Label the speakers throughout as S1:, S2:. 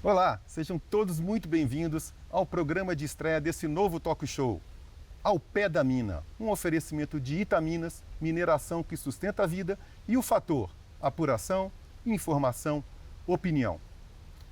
S1: Olá, sejam todos muito bem-vindos ao programa de estreia desse novo talk show, Ao Pé da Mina, um oferecimento de Itaminas, mineração que sustenta a vida, e o fator, apuração, informação, opinião.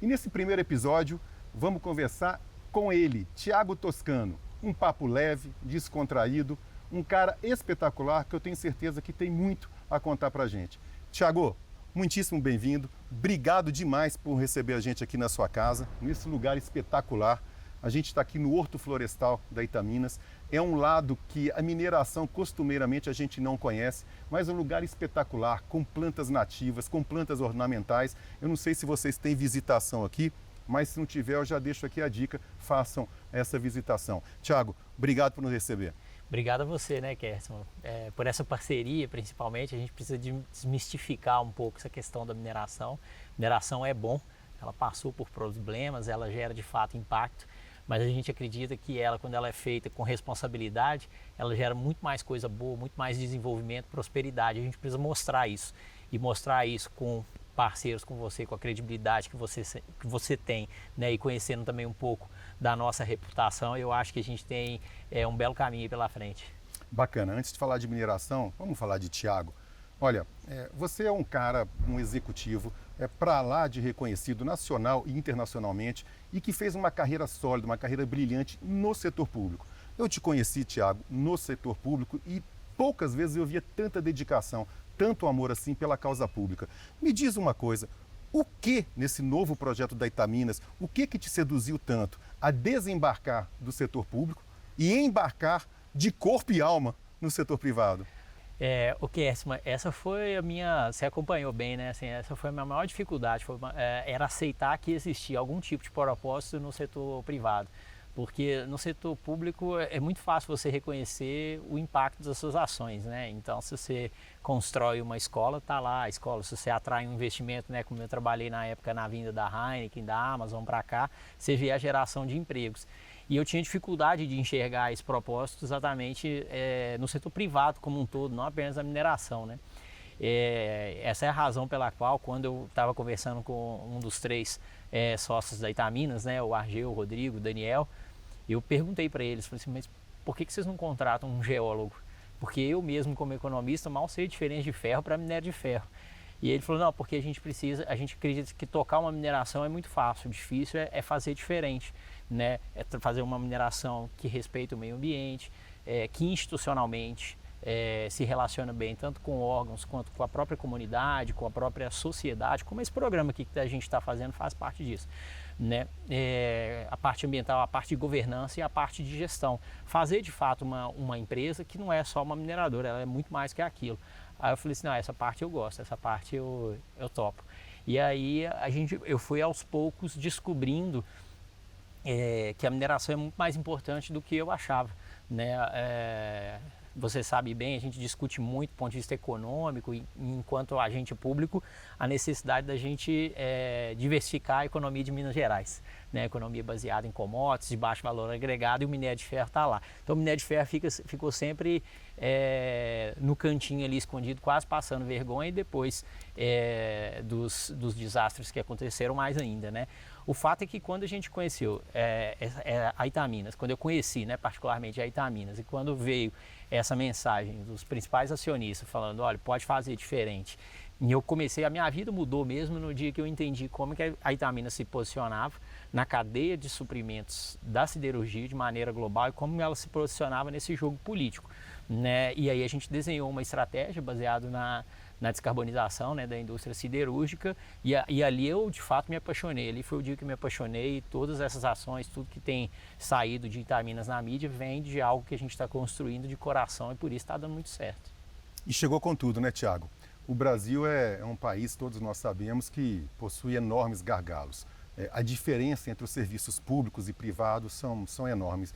S1: E nesse primeiro episódio, vamos conversar com ele, Thiago Toscano, um papo leve, descontraído, um cara espetacular que eu tenho certeza que tem muito a contar pra gente. Thiago, muitíssimo bem-vindo, obrigado demais por receber a gente aqui na sua casa, nesse lugar espetacular. A gente está aqui no Horto Florestal da Itaminas, é um lado que a mineração costumeiramente a gente não conhece, mas é um lugar espetacular, com plantas nativas, com plantas ornamentais. Eu não sei se vocês têm visitação aqui, mas se não tiver eu já deixo aqui a dica, façam essa visitação. Thiago, obrigado por nos receber.
S2: Obrigado a você, né, Kerson, por essa parceria, principalmente. A gente precisa desmistificar um pouco essa questão da mineração. Mineração é bom, ela passou por problemas, ela gera de fato impacto, mas a gente acredita que ela, quando ela é feita com responsabilidade, ela gera muito mais coisa boa, muito mais desenvolvimento, prosperidade. A gente precisa mostrar isso, e mostrar isso com parceiros, com você, com a credibilidade que você tem, né, e conhecendo também um pouco da nossa reputação. Eu acho que a gente tem um belo caminho pela frente.
S1: Bacana. Antes de falar de mineração, vamos falar de Thiago. Olha, você é um cara, um executivo, para lá de reconhecido nacional e internacionalmente, e que fez uma carreira sólida, uma carreira brilhante no setor público. Eu te conheci, Thiago, no setor público, e poucas vezes eu via tanta dedicação, tanto amor assim pela causa pública. Me diz uma coisa, o que nesse novo projeto da Itaminas, o que te seduziu tanto a desembarcar do setor público e embarcar de corpo e alma no setor privado?
S2: Essa foi a minha, você acompanhou bem, né? Assim, essa foi a minha maior dificuldade, era aceitar que existia algum tipo de propósito no setor privado. Porque no setor público é muito fácil você reconhecer o impacto das suas ações, né? Então, se você constrói uma escola, tá lá a escola. Se você atrai um investimento, né, como eu trabalhei na época na vinda da Heineken, da Amazon para cá, você vê a geração de empregos. E eu tinha dificuldade de enxergar esse propósito exatamente no setor privado como um todo, não apenas na mineração, né? Essa é a razão pela qual, quando eu estava conversando com um dos três sócios da Itaminas, né, o Argeu, o Rodrigo, o Daniel, eu perguntei para eles, falei assim, mas por que vocês não contratam um geólogo? Porque eu mesmo, como economista, mal sei a diferença de ferro para minério de ferro. E ele falou, não, porque a gente acredita que tocar uma mineração é muito fácil, o difícil é fazer diferente, né? É fazer uma mineração que respeita o meio ambiente, que institucionalmente se relaciona bem tanto com órgãos quanto com a própria comunidade, com a própria sociedade, como esse programa aqui que a gente está fazendo faz parte disso, né? A parte ambiental, a parte de governança e a parte de gestão. Fazer de fato uma empresa que não é só uma mineradora, ela é muito mais que aquilo. Aí eu falei assim, não, essa parte eu gosto, essa parte eu topo. E aí eu fui aos poucos descobrindo que a mineração é muito mais importante do que eu achava, né? Você sabe bem, a gente discute muito do ponto de vista econômico, e enquanto agente público, a necessidade da gente diversificar a economia de Minas Gerais, né? Economia baseada em commodities, de baixo valor agregado, e o minério de ferro está lá. Então o minério de ferro ficou sempre no cantinho ali, escondido, quase passando vergonha, e depois dos desastres que aconteceram mais ainda, né? O fato é que quando a gente conheceu a Itaminas, quando eu conheci, né, particularmente a Itaminas, e quando veio essa mensagem dos principais acionistas falando, olha, pode fazer diferente, e eu comecei, a minha vida mudou mesmo no dia que eu entendi como que a Itaminas se posicionava na cadeia de suprimentos da siderurgia de maneira global e como ela se posicionava nesse jogo político, né? E aí a gente desenhou uma estratégia baseada na descarbonização, né, da indústria siderúrgica, e ali eu de fato me apaixonei. Ali foi o dia que me apaixonei, e todas essas ações, tudo que tem saído de Itaminas na mídia vem de algo que a gente está construindo de coração, e por isso está dando muito certo.
S1: E chegou com tudo, né, Thiago? O Brasil é um país, todos nós sabemos, que possui enormes gargalos. A diferença entre os serviços públicos e privados são enormes.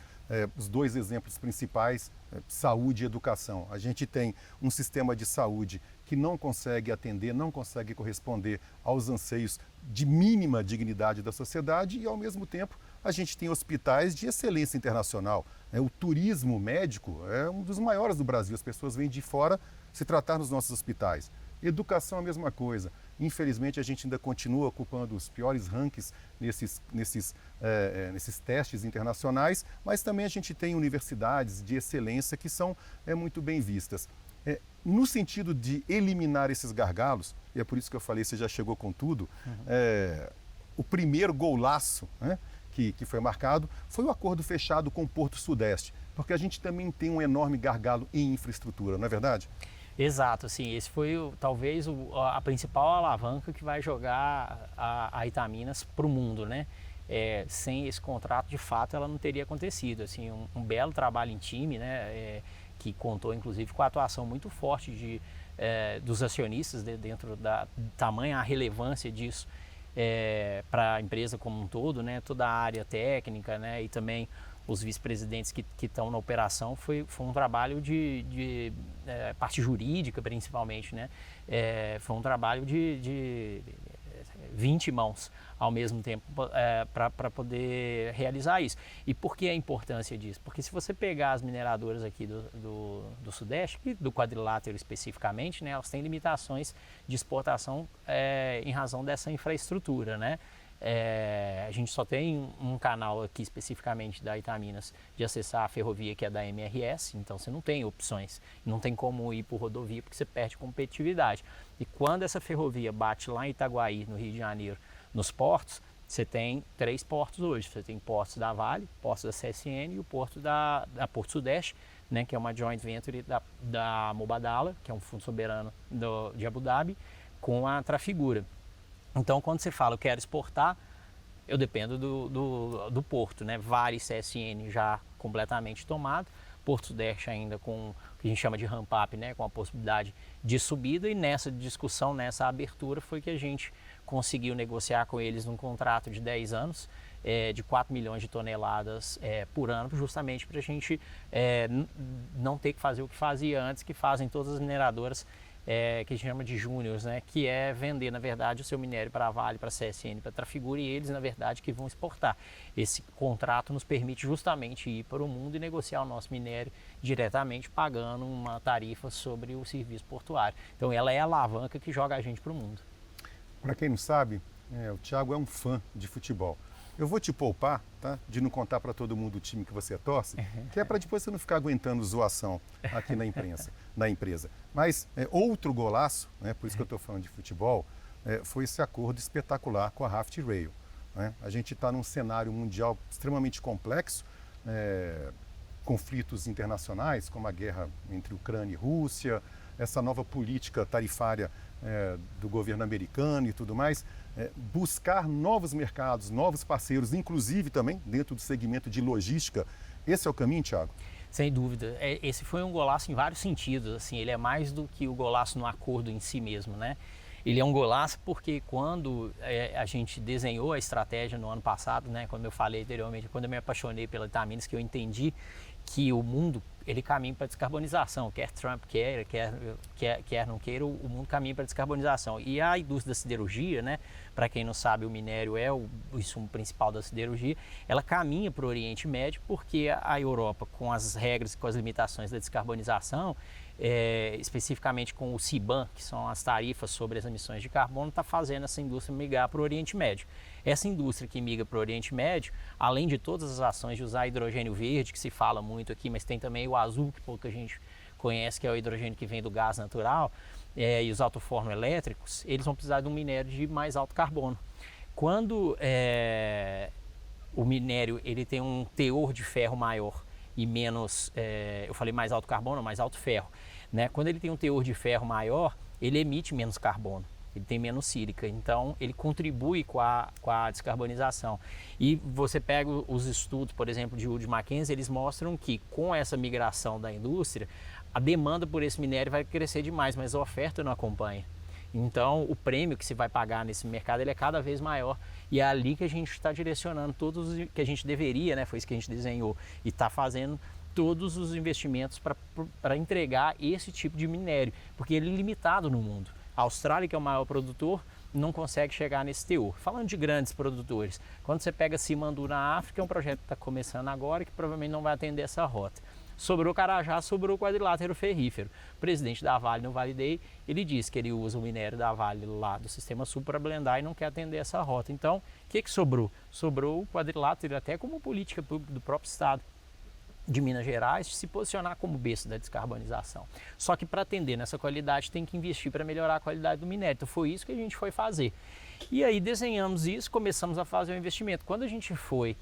S1: Os dois exemplos principais, saúde e educação. A gente tem um sistema de saúde que não consegue atender, não consegue corresponder aos anseios de mínima dignidade da sociedade, e ao mesmo tempo a gente tem hospitais de excelência internacional. O turismo médico é um dos maiores do Brasil. As pessoas vêm de fora se tratar nos nossos hospitais. Educação é a mesma coisa. Infelizmente, a gente ainda continua ocupando os piores rankings nesses testes internacionais, mas também a gente tem universidades de excelência que são muito bem vistas. No sentido de eliminar esses gargalos, e é por isso que eu falei, você já chegou com tudo, o primeiro golaço, né, que foi marcado foi o acordo fechado com o Porto Sudeste, porque a gente também tem um enorme gargalo em infraestrutura, não é verdade?
S2: Exato, assim, esse foi talvez a principal alavanca que vai jogar a Itaminas para o mundo, né? Sem esse contrato, de fato, ela não teria acontecido. Assim, um belo trabalho em time, né? Que contou, inclusive, com a atuação muito forte dos acionistas dentro da tamanha a relevância disso para a empresa como um todo, né? Toda a área técnica, né? E também os vice-presidentes que estão na operação, foi um trabalho de parte jurídica, principalmente, né? Foi um trabalho de 20 mãos ao mesmo tempo para poder realizar isso. E por que a importância disso? Porque se você pegar as mineradoras aqui do Sudeste, do quadrilátero especificamente, né, elas têm limitações de exportação em razão dessa infraestrutura, né? A gente só tem um canal aqui especificamente da Itaminas de acessar a ferrovia, que é da MRS, então você não tem opções, não tem como ir por rodovia porque você perde competitividade. E quando essa ferrovia bate lá em Itaguaí, no Rio de Janeiro, nos portos, você tem 3 portos hoje. Você tem portos da Vale, portos da CSN e o porto da Porto Sudeste, né, que é uma joint venture da Mubadala, que é um fundo soberano de Abu Dhabi, com a Trafigura. Então, quando você fala, eu quero exportar, eu dependo do porto, né? Vale CSN já completamente tomado, Porto Sudeste ainda com o que a gente chama de ramp-up, né? Com a possibilidade de subida, e nessa discussão, nessa abertura, foi que a gente conseguiu negociar com eles um contrato de 10 anos, de 4 milhões de toneladas por ano, justamente para a gente não ter que fazer o que fazia antes, que fazem todas as mineradoras, que a gente chama de júniors, né? Que é vender, na verdade, o seu minério para a Vale, para a CSN, para a Trafigura, e eles, na verdade, que vão exportar. Esse contrato nos permite justamente ir para o mundo e negociar o nosso minério diretamente, pagando uma tarifa sobre o serviço portuário. Então, ela é a alavanca que joga a gente para o mundo.
S1: Para quem não sabe, o Thiago é um fã de futebol. Eu vou te poupar, tá, de não contar para todo mundo o time que você torce, que é para depois você não ficar aguentando zoação aqui na imprensa, na empresa. Mas outro golaço, né, por isso que eu estou falando de futebol, foi esse acordo espetacular com a Raft Rail, né? A gente está num cenário mundial extremamente complexo, conflitos internacionais, como a guerra entre Ucrânia e Rússia, essa nova política tarifária do governo americano e tudo mais. Buscar novos mercados, novos parceiros, inclusive também dentro do segmento de logística. Esse é o caminho, Thiago?
S2: Sem dúvida. Esse foi um golaço em vários sentidos. Assim, ele é mais do que o golaço no acordo em si mesmo, né? Ele é um golaço porque quando a gente desenhou a estratégia no ano passado, né, como eu falei anteriormente, quando eu me apaixonei pela Itaminas, que eu entendi que o mundo ele caminha para a descarbonização, quer Trump quer não queira, o mundo caminha para a descarbonização. E a indústria da siderurgia, né, para quem não sabe, o minério é o insumo principal da siderurgia, ela caminha para o Oriente Médio porque a Europa, com as regras e com as limitações da descarbonização, especificamente com o CBAM, que são as tarifas sobre as emissões de carbono, está fazendo essa indústria migrar para o Oriente Médio. Essa indústria que migra para o Oriente Médio, além de todas as ações de usar hidrogênio verde, que se fala muito aqui, mas tem também o azul, que pouca gente conhece, que é o hidrogênio que vem do gás natural, e os alto-forno elétricos, eles vão precisar de um minério de mais alto carbono. Quando o minério ele tem um teor de ferro maior e menos, eu falei mais alto carbono, mais alto ferro, né? Quando ele tem um teor de ferro maior, ele emite menos carbono, ele tem menos sílica, então ele contribui com a descarbonização. E você pega os estudos, por exemplo, de Wood Mackenzie, eles mostram que com essa migração da indústria, a demanda por esse minério vai crescer demais, mas a oferta não acompanha. Então, o prêmio que se vai pagar nesse mercado ele é cada vez maior, e é ali que a gente está direcionando todos os que a gente deveria, né? Foi isso que a gente desenhou, e está fazendo todos os investimentos para entregar esse tipo de minério, porque ele é limitado no mundo. A Austrália, que é o maior produtor, não consegue chegar nesse teor. Falando de grandes produtores, quando você pega Simandu na África, é um projeto que está começando agora que provavelmente não vai atender essa rota. Sobrou Carajás, sobrou quadrilátero ferrífero. O presidente da Vale no Vale Day, ele disse que ele usa o minério da Vale lá do Sistema Sul para blendar e não quer atender essa rota. Então, o que sobrou? Sobrou o quadrilátero até como política pública do próprio Estado de Minas Gerais de se posicionar como berço da descarbonização. Só que para atender nessa qualidade tem que investir para melhorar a qualidade do minério. Então foi isso que a gente foi fazer. E aí desenhamos isso, começamos a fazer o investimento. Quando a gente foi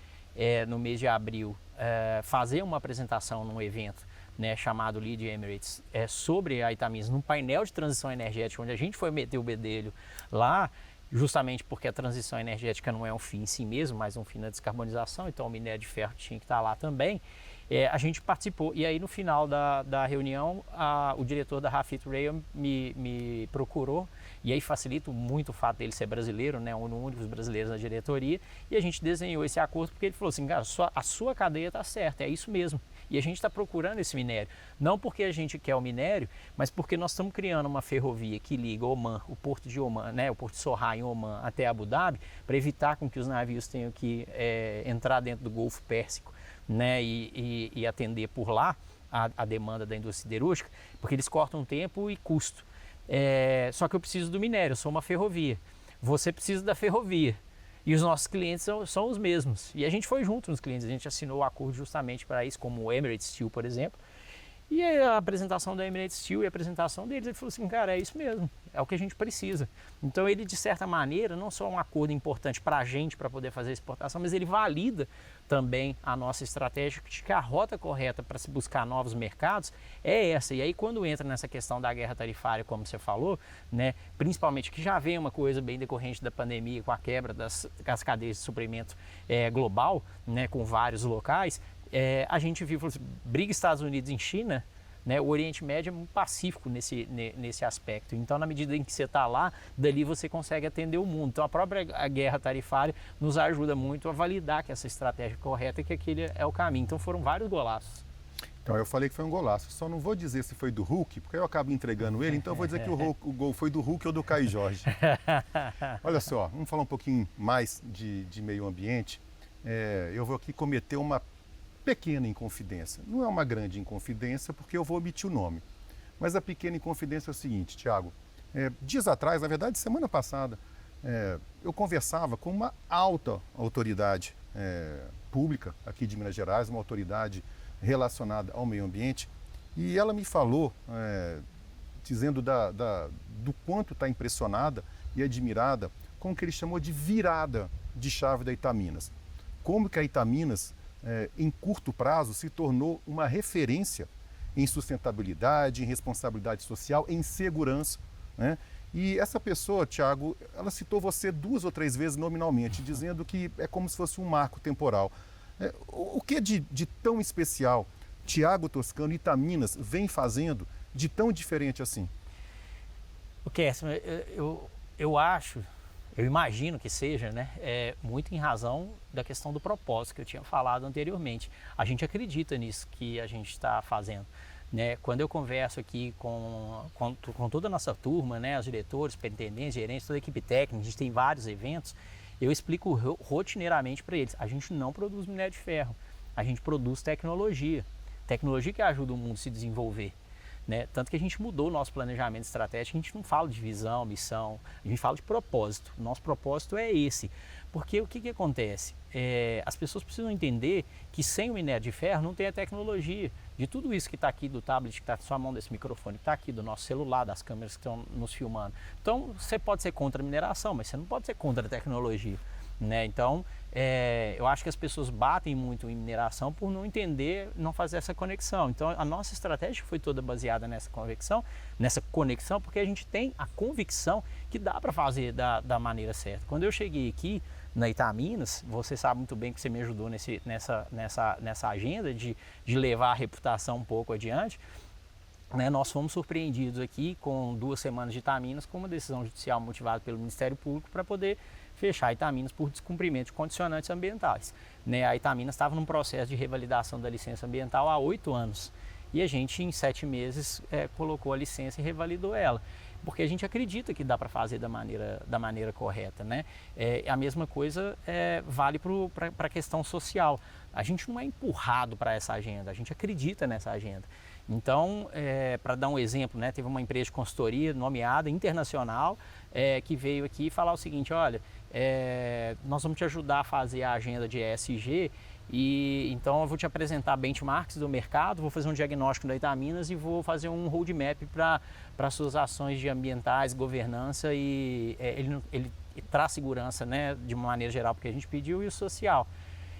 S2: no mês de abril fazer uma apresentação num evento, né, chamado Lead Emirates, sobre a Itaminas, num painel de transição energética, onde a gente foi meter o bedelho lá, justamente porque a transição energética não é um fim em si mesmo, mas um fim na descarbonização, então o minério de ferro tinha que estar lá também. A gente participou, e aí no final da reunião, o diretor da Hafid Rail me procurou, e aí facilita muito o fato dele ser brasileiro, né, um dos únicos brasileiros na diretoria, e a gente desenhou esse acordo porque ele falou assim, cara, a sua cadeia está certa, é isso mesmo, e a gente está procurando esse minério, não porque a gente quer o minério, mas porque nós estamos criando uma ferrovia que liga Oman, o porto de Oman, né, o porto de Sohar em Oman até Abu Dhabi, para evitar com que os navios tenham que entrar dentro do Golfo Pérsico, né, e atender por lá a demanda da indústria siderúrgica, porque eles cortam tempo e custo. Só que eu preciso do minério, eu sou uma ferrovia. Você precisa da ferrovia. E os nossos clientes são os mesmos. E a gente foi junto nos clientes, a gente assinou o acordo justamente para isso, como o Emirates Steel, por exemplo. E a apresentação da Emirates Steel e a apresentação deles, ele falou assim, cara, é isso mesmo, é o que a gente precisa. Então ele, de certa maneira, não só é um acordo importante para a gente, para poder fazer a exportação, mas ele valida também a nossa estratégia de que a rota correta para se buscar novos mercados é essa. E aí quando entra nessa questão da guerra tarifária, como você falou, né, principalmente que já vem uma coisa bem decorrente da pandemia, com a quebra das cadeias de suprimento global, né, com vários locais, a gente viu, falou assim, briga Estados Unidos em China, né, o Oriente Médio é muito pacífico nesse aspecto. Então, na medida em que você está lá, dali você consegue atender o mundo. Então, a própria guerra tarifária nos ajuda muito a validar que essa estratégia correta e que aquele é o caminho. Então, foram vários golaços.
S1: Então, eu falei que foi um golaço. Só não vou dizer se foi do Hulk, porque eu acabo entregando ele. Então, eu vou dizer que o gol foi do Hulk ou do Caio Jorge. Olha só, vamos falar um pouquinho mais de meio ambiente. Eu vou aqui cometer uma pequena inconfidência. Não é uma grande inconfidência, porque eu vou omitir o nome. Mas a pequena inconfidência é o seguinte, Tiago. Dias atrás, na verdade, semana passada, eu conversava com uma alta autoridade pública aqui de Minas Gerais, uma autoridade relacionada ao meio ambiente, e ela me falou, dizendo do quanto está impressionada e admirada com o que ele chamou de virada de chave da Itaminas. Como que a Itaminas, em curto prazo, se tornou uma referência em sustentabilidade, em responsabilidade social, em segurança, né? E essa pessoa, Tiago, ela citou você 2 ou 3 vezes nominalmente, dizendo que é como se fosse um marco temporal. O que de tão especial Tiago Toscano e Itaminas vem fazendo de tão diferente assim?
S2: O Kerson, eu imagino que seja, né, muito em razão da questão do propósito que eu tinha falado anteriormente. A gente acredita nisso que a gente está fazendo. Né? Quando eu converso aqui com toda a nossa turma, né, os diretores, superintendentes, gerentes, toda a equipe técnica, a gente tem vários eventos, eu explico rotineiramente para eles, a gente não produz minério de ferro, a gente produz tecnologia que ajuda o mundo a se desenvolver. Né? Tanto que a gente mudou o nosso planejamento estratégico, a gente não fala de visão, missão, a gente fala de propósito. O nosso propósito é esse. Porque o que acontece? As pessoas precisam entender que sem o minério de ferro não tem a tecnologia. De tudo isso que está aqui do tablet, que está na sua mão, desse microfone, que está aqui do nosso celular, das câmeras que estão nos filmando. Então, você pode ser contra a mineração, mas você não pode ser contra a tecnologia. Né? Então, eu acho que as pessoas batem muito em mineração por não entender, não fazer essa conexão. Então, a nossa estratégia foi toda baseada nessa conexão, porque a gente tem a convicção que dá para fazer da maneira certa. Quando eu cheguei aqui na Itaminas, você sabe muito bem que você me ajudou nessa agenda de levar a reputação um pouco adiante. Né, nós fomos surpreendidos aqui com 2 semanas de Itaminas com uma decisão judicial motivada pelo Ministério Público para poder fechar a Itaminas por descumprimento de condicionantes ambientais. Né, a Itaminas estava num processo de revalidação da licença ambiental há 8 anos e a gente em 7 meses colocou a licença e revalidou ela. porque a gente acredita que dá para fazer da maneira correta, né? A mesma coisa vale para a questão social. A gente não é empurrado para essa agenda, a gente acredita nessa agenda. Então, para dar um exemplo, né, teve uma empresa de consultoria nomeada, internacional, que veio aqui falar o seguinte: olha, nós vamos te ajudar a fazer a agenda de ESG, e então eu vou te apresentar benchmarks do mercado, vou fazer um diagnóstico da Itaminas e vou fazer um roadmap para suas ações de ambientais, governança, e ele traz segurança, né, de uma maneira geral, porque a gente pediu, e o social.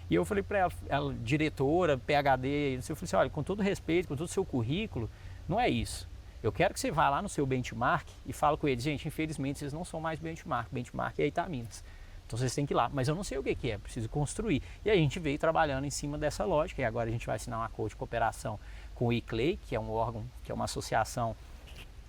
S2: E eu falei para ela, diretora, PhD, eu falei assim: olha, com todo respeito, com todo o seu currículo, não é isso. Eu quero que você vá lá no seu benchmark e fale com eles: gente, infelizmente vocês não são mais benchmark é Itaminas. Então vocês têm que ir lá, mas eu não sei o que é, preciso construir. E aí a gente veio trabalhando em cima dessa lógica, e agora a gente vai assinar um acordo de cooperação com o ICLEI, que é um órgão, que é uma associação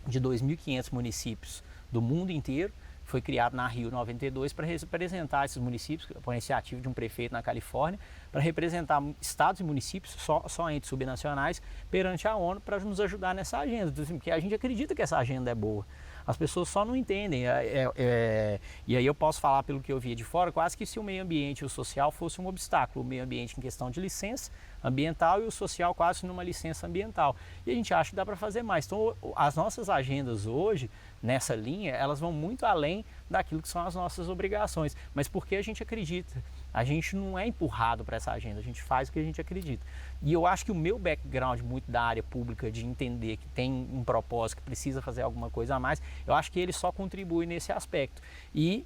S2: de 2.500 municípios do mundo inteiro. Foi criado na Rio 92 para representar esses municípios, por iniciativa de um prefeito na Califórnia, para representar estados e municípios, só entes subnacionais, perante a ONU, para nos ajudar nessa agenda, porque a gente acredita que essa agenda é boa. As pessoas só não entendem. E aí eu posso falar pelo que eu via de fora, quase que se o meio ambiente e o social fosse um obstáculo. O meio ambiente em questão de licença ambiental e o social quase numa licença ambiental. E a gente acha que dá para fazer mais. Então, as nossas agendas hoje, nessa linha, elas vão muito além daquilo que são as nossas obrigações. Mas porque a gente acredita. A gente não é empurrado para essa agenda, a gente faz o que a gente acredita. E eu acho que o meu background muito da área pública, de entender que tem um propósito, que precisa fazer alguma coisa a mais, eu acho que ele só contribui nesse aspecto. E,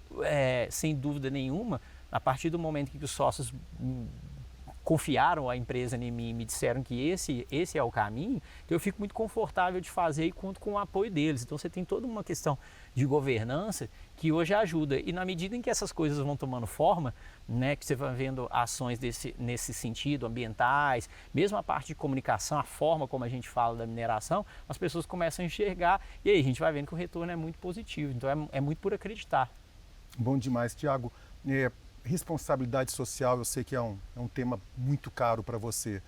S2: sem dúvida nenhuma, a partir do momento que os sócios confiaram a empresa em mim e me disseram que esse é o caminho, então eu fico muito confortável de fazer e conto com o apoio deles. Então você tem toda uma questão de governança que hoje ajuda. E na medida em que essas coisas vão tomando forma, né, que você vai vendo ações nesse sentido, ambientais, mesmo a parte de comunicação, a forma como a gente fala da mineração, as pessoas começam a enxergar, e aí a gente vai vendo que o retorno é muito positivo. Então é muito por acreditar.
S1: Bom demais, Tiago. Responsabilidade social, eu sei que é um tema muito caro para você.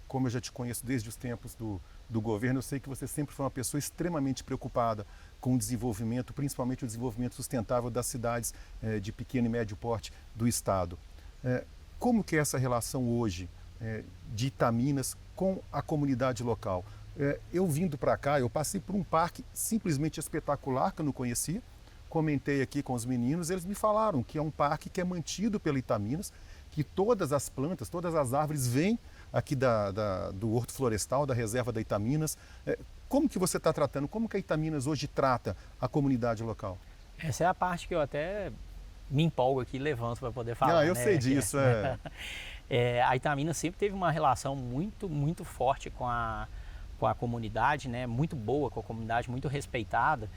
S1: Como eu já te conheço desde os tempos do governo, eu sei que você sempre foi uma pessoa extremamente preocupada com o desenvolvimento, principalmente o desenvolvimento sustentável das cidades de pequeno e médio porte do estado. Como que é essa relação hoje de Itaminas com a comunidade local? Eu vindo para cá, eu passei por um parque simplesmente espetacular que eu não conhecia. Comentei aqui com os meninos, eles me falaram que é um parque que é mantido pela Itaminas, que todas as plantas, todas as árvores vêm aqui do Horto Florestal, da reserva da Itaminas. Como que você está tratando, como que a Itaminas hoje trata a comunidade local?
S2: Essa é a parte que eu até me empolgo aqui e levanto para poder falar.
S1: Eu sei disso.
S2: A Itaminas sempre teve uma relação muito, muito forte com a comunidade, né? Muito boa com a comunidade, muito respeitada.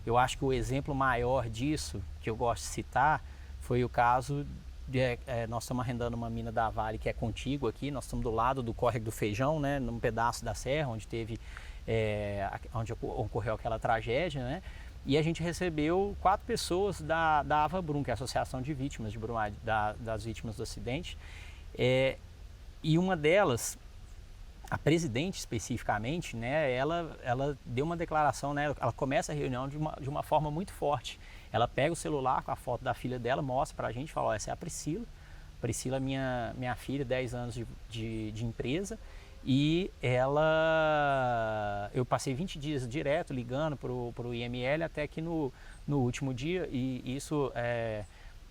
S2: Eu acho que o exemplo maior disso, que eu gosto de citar, foi o caso de nós estamos arrendando uma mina da Vale que é contígua aqui, nós estamos do lado do Córrego do Feijão, né, num pedaço da serra onde onde ocorreu aquela tragédia, né, e a gente recebeu 4 pessoas da Avabrum, que é a Associação de Vítimas de Brumadinho, das vítimas do acidente, e uma delas, a presidente especificamente, né, ela deu uma declaração, né, ela começa a reunião de uma forma muito forte. Ela pega o celular com a foto da filha dela, mostra pra gente, fala: essa é a Priscila. Priscila é minha filha, 10 anos de empresa, e eu passei 20 dias direto ligando pro IML, até que no último dia, e isso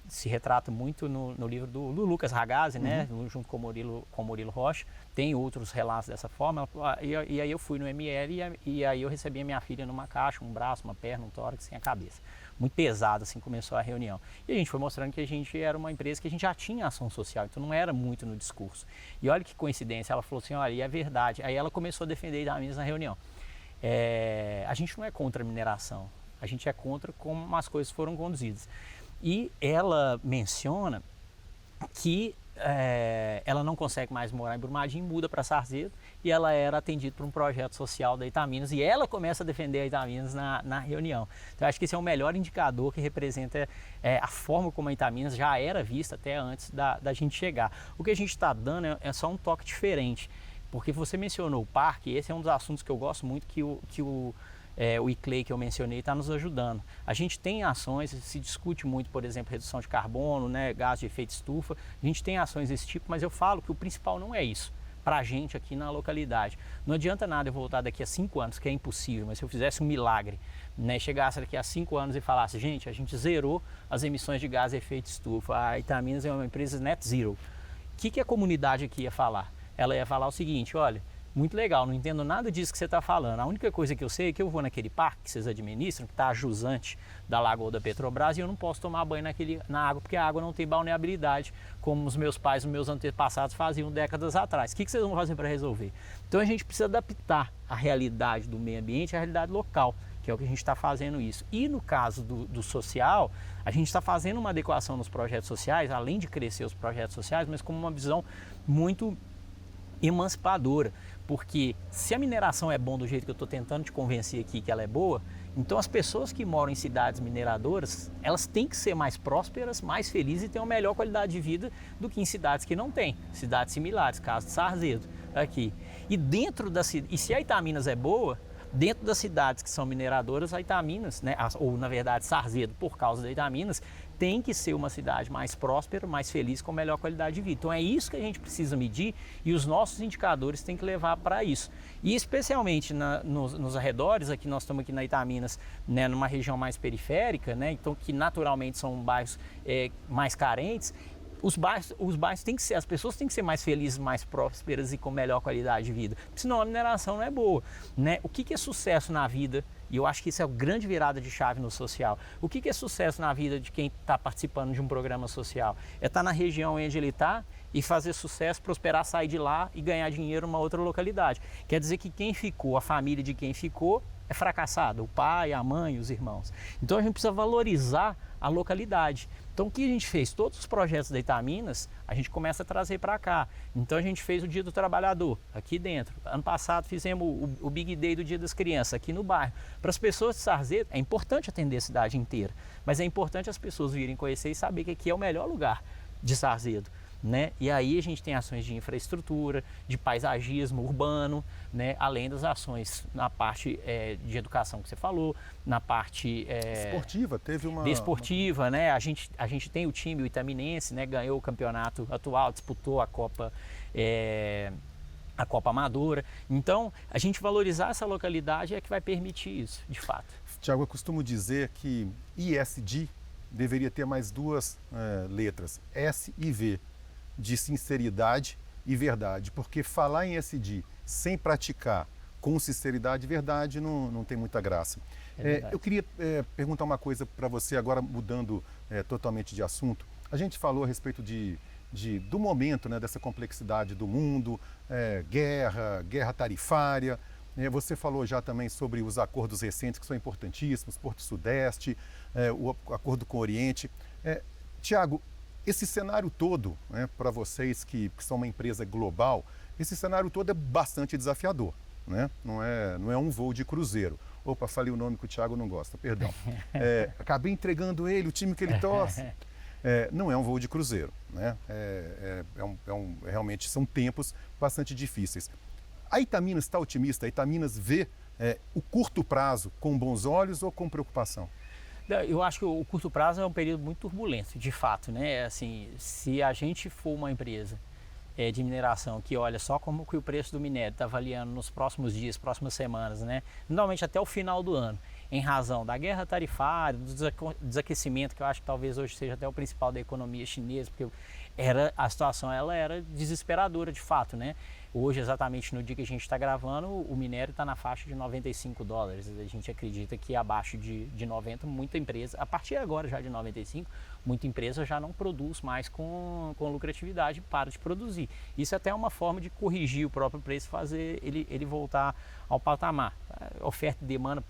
S2: se retrata muito no livro do Lucas Ragazzi, né, junto com o Murilo Rocha. Tem outros relatos dessa forma. E aí eu fui no ML e aí eu recebi a minha filha numa caixa, um braço, uma perna, um tórax, sem a cabeça. Muito pesado, assim, começou a reunião. E a gente foi mostrando que a gente era uma empresa que a gente já tinha ação social, então não era muito no discurso. E olha que coincidência, ela falou assim: olha, e é verdade. Aí ela começou a defender Itaminas na reunião. A gente não é contra a mineração, a gente é contra como as coisas foram conduzidas. E ela menciona que ela não consegue mais morar em Brumadinho, muda para Sarzedo, e ela era atendida por um projeto social da Itaminas, e ela começa a defender a Itaminas na reunião. Então eu acho que esse é o melhor indicador que representa a forma como a Itaminas já era vista até antes da gente chegar. O que a gente está dando é só um toque diferente, Porque você mencionou o parque, esse é um dos assuntos que eu gosto muito, o ICLEI que eu mencionei está nos ajudando. A gente tem ações, se discute muito, por exemplo, redução de carbono, né, gás de efeito estufa, a gente tem ações desse tipo, mas eu falo que o principal não é isso, para a gente aqui na localidade. Não adianta nada eu voltar daqui a 5 anos, que é impossível, mas se eu fizesse um milagre, né, chegasse daqui a 5 anos e falasse, gente, a gente zerou as emissões de gás de efeito estufa, a Itaminas é uma empresa net zero. O que a comunidade aqui ia falar? Ela ia falar o seguinte, olha, muito legal, não entendo nada disso que você está falando. A única coisa que eu sei é que eu vou naquele parque que vocês administram, que está jusante da Lagoa da Petrobras, e eu não posso tomar banho na água, porque a água não tem balneabilidade, como os meus pais, os meus antepassados faziam décadas atrás. O que vocês vão fazer para resolver? Então a gente precisa adaptar a realidade do meio ambiente à realidade local, que é o que a gente está fazendo isso. E no caso do social, a gente está fazendo uma adequação nos projetos sociais, além de crescer os projetos sociais, mas com uma visão muito emancipadora, porque se a mineração é bom do jeito que eu estou tentando te convencer aqui que ela é boa, então as pessoas que moram em cidades mineradoras, elas têm que ser mais prósperas, mais felizes e ter uma melhor qualidade de vida do que em cidades que não têm, cidades similares, caso de Sarzedo aqui. E se a Itaminas é boa, dentro das cidades que são mineradoras, a Itaminas, né, ou na verdade Sarzedo, por causa da Itaminas, tem que ser uma cidade mais próspera, mais feliz, com melhor qualidade de vida. Então é isso que a gente precisa medir e os nossos indicadores têm que levar para isso. E especialmente nos arredores, aqui nós estamos aqui na Itaminas, né, numa região mais periférica, né, então que naturalmente são bairros mais carentes. Os bairros têm que ser, as pessoas têm que ser mais felizes, mais prósperas e com melhor qualidade de vida, senão a mineração não é boa, né? O que é sucesso na vida? E eu acho que isso é a grande virada de chave no social. O que é sucesso na vida de quem está participando de um programa social? É estar na região onde ele está e fazer sucesso, prosperar, sair de lá e ganhar dinheiro em uma outra localidade. Quer dizer que quem ficou, a família de quem ficou, é fracassado, o pai, a mãe, os irmãos. Então a gente precisa valorizar a localidade. Então o que a gente fez? Todos os projetos da Itaminas, a gente começa a trazer para cá. Então a gente fez o Dia do Trabalhador aqui dentro. Ano passado fizemos o Big Day do Dia das Crianças aqui no bairro. Para as pessoas de Sarzedo, é importante atender a cidade inteira, mas é importante as pessoas virem conhecer e saber que aqui é o melhor lugar de Sarzedo. Né? E aí a gente tem ações de infraestrutura, de paisagismo urbano, né? Além das ações na parte de educação que você falou, na parte
S1: esportiva, teve uma
S2: desportiva, né? A gente tem o time, o Itaminense, né? Ganhou o campeonato atual, disputou a Copa Amadora. Então, a gente valorizar essa localidade é que vai permitir isso, de fato.
S1: Tiago, eu costumo dizer que ISD deveria ter mais duas letras, S e V, de sinceridade e verdade, porque falar em SD sem praticar com sinceridade e verdade não tem muita graça. Eu queria perguntar uma coisa para você, agora mudando totalmente de assunto. A gente falou a respeito do momento, né, dessa complexidade do mundo, guerra tarifária. Você falou já também sobre os acordos recentes que são importantíssimos, Porto Sudeste, o acordo com o Oriente. Tiago, esse cenário todo, né, para vocês que são uma empresa global, esse cenário todo é bastante desafiador, né? Não é um voo de cruzeiro. Opa, falei o nome que o Tiago não gosta, perdão. Acabei entregando ele, o time que ele torce. Não é um voo de cruzeiro, né? Realmente são tempos bastante difíceis. A Itaminas está otimista? A Itaminas vê o curto prazo com bons olhos ou com preocupação?
S2: Eu acho que o curto prazo é um período muito turbulento, de fato, né? Assim, se a gente for uma empresa de mineração que olha só como que o preço do minério está avaliando nos próximos dias, próximas semanas, né? Normalmente até o final do ano, em razão da guerra tarifária, do desaquecimento, que eu acho que talvez hoje seja até o principal da economia chinesa, porque a situação ela era desesperadora de fato, né? Hoje, exatamente no dia que a gente está gravando, o minério está na faixa de $95. A gente acredita que abaixo de 90, muita empresa, a partir agora já de 95, muita empresa já não produz mais com lucratividade, para de produzir. Isso até é uma forma de corrigir o próprio preço, fazer ele voltar ao patamar. Oferta e demanda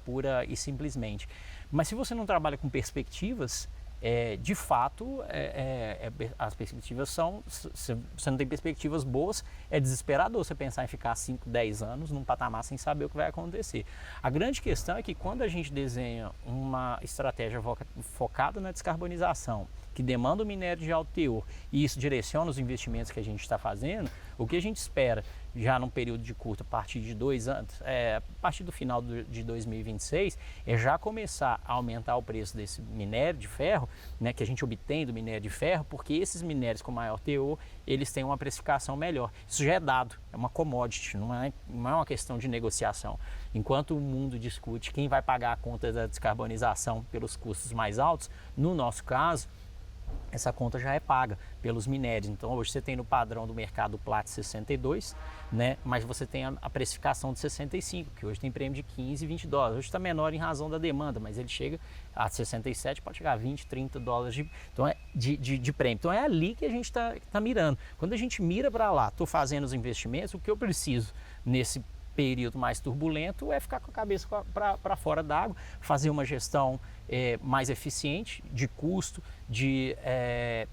S2: pura e simplesmente. Mas se você não trabalha com perspectivas, de fato, as perspectivas são, se você não tem perspectivas boas, é desesperador você pensar em ficar 5, 10 anos num patamar sem saber o que vai acontecer. A grande questão é que quando a gente desenha uma estratégia focada na descarbonização que demandam minério de alto teor, e isso direciona os investimentos que a gente está fazendo, o que a gente espera já num período de curto, a partir de 2 anos, a partir do final de 2026, é já começar a aumentar o preço desse minério de ferro, né, que a gente obtém do minério de ferro, porque esses minérios com maior teor, eles têm uma precificação melhor. Isso já é dado, é uma commodity, não é uma questão de negociação. Enquanto o mundo discute quem vai pagar a conta da descarbonização pelos custos mais altos, no nosso caso, essa conta já é paga pelos minérios. Então hoje você tem no padrão do mercado Platts 62, né? Mas você tem a precificação de 65, que hoje tem prêmio de 15 e 20 dólares. Hoje está menor em razão da demanda, mas ele chega a 67, pode chegar a 20, 30 dólares de prêmio. Então é ali que a gente está mirando. Quando a gente mira para lá, estou fazendo os investimentos, o que eu preciso nesse período mais turbulento é ficar com a cabeça para fora d'água, fazer uma gestão mais eficiente de custo,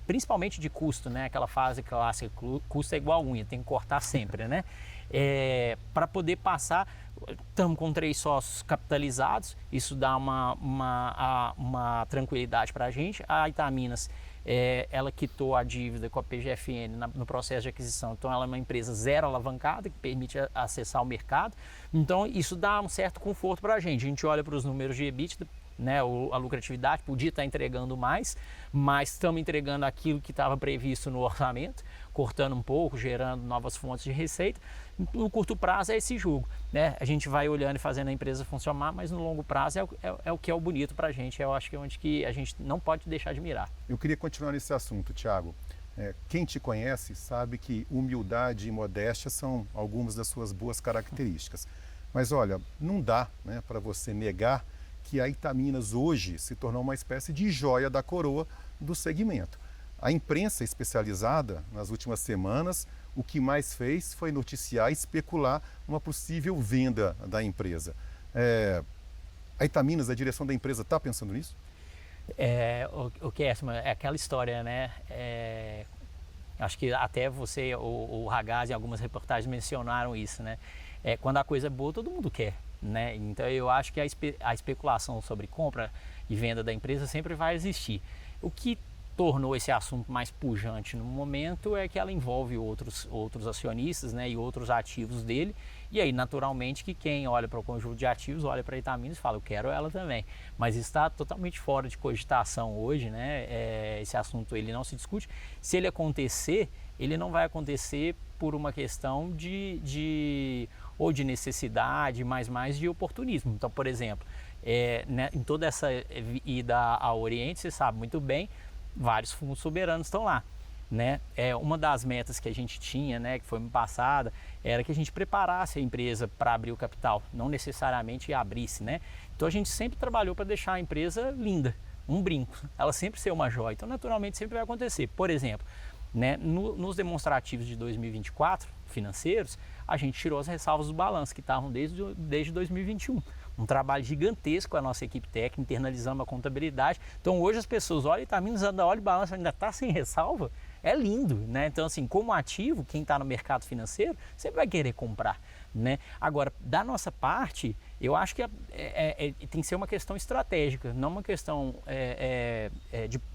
S2: principalmente de custo, né? Aquela fase clássica, custo é igual a unha, tem que cortar sempre, né? Para poder passar, estamos com 3 sócios capitalizados, isso dá uma tranquilidade para a gente. A Itaminas, ela quitou a dívida com a PGFN no processo de aquisição, então ela é uma empresa zero alavancada, que permite acessar o mercado, então isso dá um certo conforto para a gente olha para os números de EBITDA, né, a lucratividade, podia estar entregando mais, mas estamos entregando aquilo que estava previsto no orçamento, cortando um pouco, gerando novas fontes de receita. No curto prazo é esse jogo, né? A gente vai olhando e fazendo a empresa funcionar, mas no longo prazo é o que é o bonito para a gente, eu acho que é onde que a gente não pode deixar de mirar.
S1: Eu queria continuar nesse assunto, Thiago. Quem te conhece sabe que humildade e modéstia são algumas das suas boas características. Mas olha, não dá, né, para você negar que a Itaminas hoje se tornou uma espécie de joia da coroa do segmento. A imprensa especializada, nas últimas semanas, o que mais fez foi noticiar e especular uma possível venda da empresa. A Itaminas, a direção da empresa, está pensando nisso?
S2: O Kersman, é aquela história, né? Acho que até você, o Ragaz, em algumas reportagens mencionaram isso, né? Quando a coisa é boa, todo mundo quer, né? Então eu acho que a especulação sobre compra e venda da empresa sempre vai existir. O que tornou esse assunto mais pujante no momento é que ela envolve outros acionistas, né, e outros ativos dele, e aí naturalmente que quem olha para o conjunto de ativos olha para a Itaminas e fala, eu quero ela também, mas está totalmente fora de cogitação hoje, né? Esse assunto ele não se discute. Se ele acontecer, ele não vai acontecer por uma questão ou de necessidade, mas mais de oportunismo. Então, por exemplo, né, em toda essa ida ao Oriente, você sabe muito bem, vários fundos soberanos estão lá, né? Uma das metas que a gente tinha, né, que foi me passada, era que a gente preparasse a empresa para abrir o capital, não necessariamente abrisse, né? Então a gente sempre trabalhou para deixar a empresa linda, um brinco, ela sempre ser uma joia. Então naturalmente sempre vai acontecer. Por exemplo, né, nos demonstrativos de 2024 financeiros, a gente tirou as ressalvas do balanço que estavam desde 2021. Um trabalho gigantesco com a nossa equipe técnica, internalizando a contabilidade. Então hoje as pessoas olham Itaminas, olha o balanço, ainda está sem ressalva, é lindo, né? Então assim, como ativo, quem está no mercado financeiro, sempre vai querer comprar, né? Agora, da nossa parte, eu acho que tem que ser uma questão estratégica, não uma questão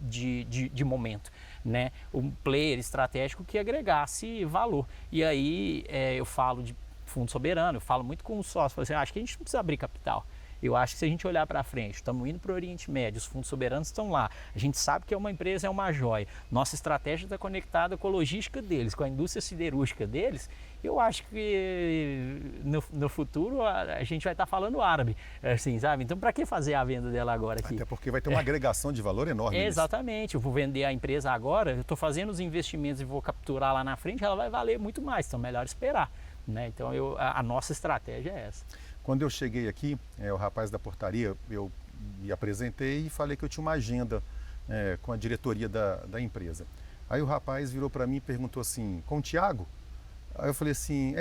S2: de momento, né? Um player estratégico que agregasse valor. E aí eu falo de fundo soberano, eu falo muito com os sócios, falo assim, acho que a gente não precisa abrir capital. Eu acho que se a gente olhar para frente, estamos indo para o Oriente Médio, os fundos soberanos estão lá, a gente sabe que é uma empresa, é uma joia, nossa estratégia está conectada com a logística deles, com a indústria siderúrgica deles, eu acho que no futuro a gente vai estar falando árabe, assim, sabe? Então para que fazer a venda dela agora aqui?
S1: Até porque vai ter uma agregação de valor enorme.
S2: Exatamente, eu vou vender a empresa agora, eu estou fazendo os investimentos e vou capturar lá na frente, ela vai valer muito mais, então melhor esperar, né? Então a nossa estratégia é essa.
S1: Quando eu cheguei aqui, o rapaz da portaria, eu me apresentei e falei que eu tinha uma agenda com a diretoria da empresa. Aí o rapaz virou para mim e perguntou assim, com o Thiago? Aí eu falei assim,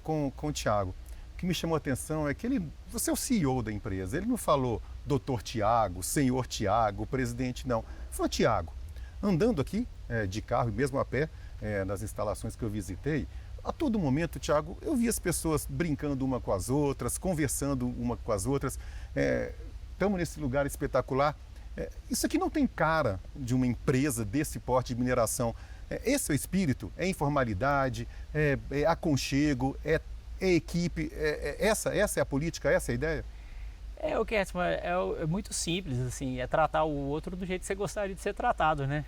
S1: com o Thiago. O que me chamou a atenção é que você é o CEO da empresa, ele não falou doutor Thiago, senhor Thiago, presidente, não. Ele falou, Thiago, andando aqui de carro e mesmo a pé, nas instalações que eu visitei, a todo momento, Thiago, eu vi as pessoas brincando uma com as outras, conversando uma com as outras. Estamos nesse lugar espetacular. Isso aqui não tem cara de uma empresa desse porte de mineração. Esse é o espírito? É informalidade, é aconchego, é equipe? Essa é a política, essa é a ideia?
S2: O que é muito simples, assim, é tratar o outro do jeito que você gostaria de ser tratado, né?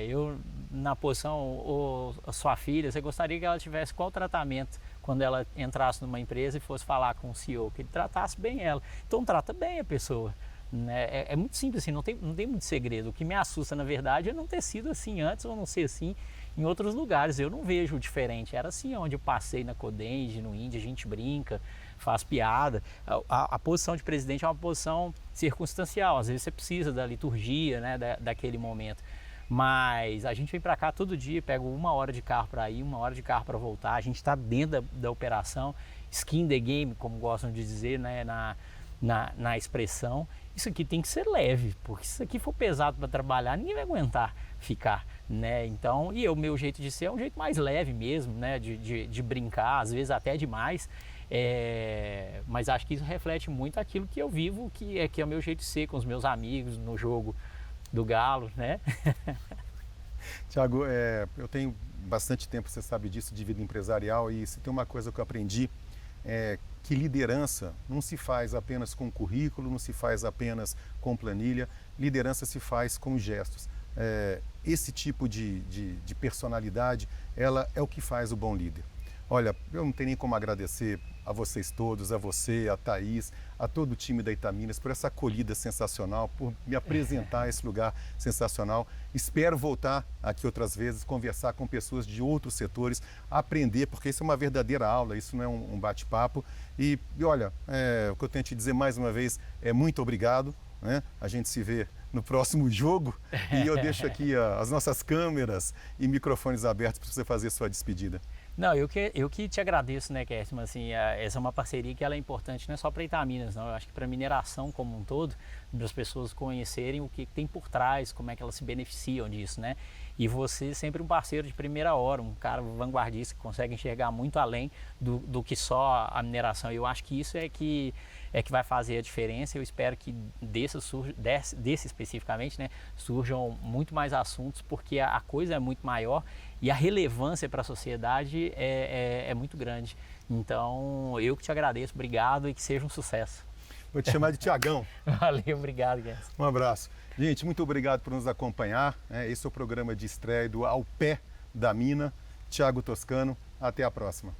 S2: Eu, na posição, ou a sua filha, você gostaria que ela tivesse qual tratamento quando ela entrasse numa empresa e fosse falar com o CEO, que ele tratasse bem ela. Então trata bem a pessoa, né? É muito simples, assim, não tem muito segredo. O que me assusta, na verdade, é não ter sido assim antes ou não ser assim em outros lugares. Eu não vejo diferente. Era assim onde eu passei na Codenge, no Índia, a gente brinca, faz piada. A posição de presidente é uma posição circunstancial. Às vezes você precisa da liturgia, né, daquele momento. Mas a gente vem para cá todo dia, pega 1 hora de carro para ir, 1 hora de carro para voltar. A gente está dentro da operação, skin the game, como gostam de dizer, né, na expressão. Isso aqui tem que ser leve, porque se isso aqui for pesado para trabalhar, ninguém vai aguentar ficar, né? Então, o meu jeito de ser é um jeito mais leve mesmo, né, de brincar, às vezes até demais. Mas acho que isso reflete muito aquilo que eu vivo, que é o meu jeito de ser com os meus amigos no jogo do Galo, né?
S1: Tiago, eu tenho bastante tempo, você sabe disso, de vida empresarial, e se tem uma coisa que eu aprendi é que liderança não se faz apenas com currículo, não se faz apenas com planilha, liderança se faz com gestos. Esse tipo de personalidade, ela é o que faz o bom líder. Olha, eu não tenho nem como agradecer a vocês todos, a você, a Thaís, a todo o time da Itaminas por essa acolhida sensacional, por me apresentar a esse lugar sensacional. Espero voltar aqui outras vezes, conversar com pessoas de outros setores, aprender, porque isso é uma verdadeira aula, isso não é um bate-papo. E olha, o que eu tenho a te dizer mais uma vez é muito obrigado, né? A gente se vê no próximo jogo e eu deixo aqui as nossas câmeras e microfones abertos para você fazer sua despedida.
S2: Não, eu que te agradeço, né, Kerstman, assim, essa é uma parceria que ela é importante não é só para Itaminas, não, eu acho que para a mineração como um todo, para as pessoas conhecerem o que tem por trás, como é que elas se beneficiam disso, né, e você sempre um parceiro de primeira hora, um cara vanguardista que consegue enxergar muito além do que só a mineração, eu acho que isso é que vai fazer a diferença. Eu espero que desse especificamente, né, surjam muito mais assuntos, porque a coisa é muito maior e a relevância para a sociedade é muito grande. Então, eu que te agradeço, obrigado e que seja um sucesso.
S1: Vou te chamar de Tiagão.
S2: Valeu, obrigado, Guedes.
S1: Um abraço. Gente, muito obrigado por nos acompanhar. Esse é o programa de estreia do Ao Pé da Mina. Tiago Toscano, até a próxima.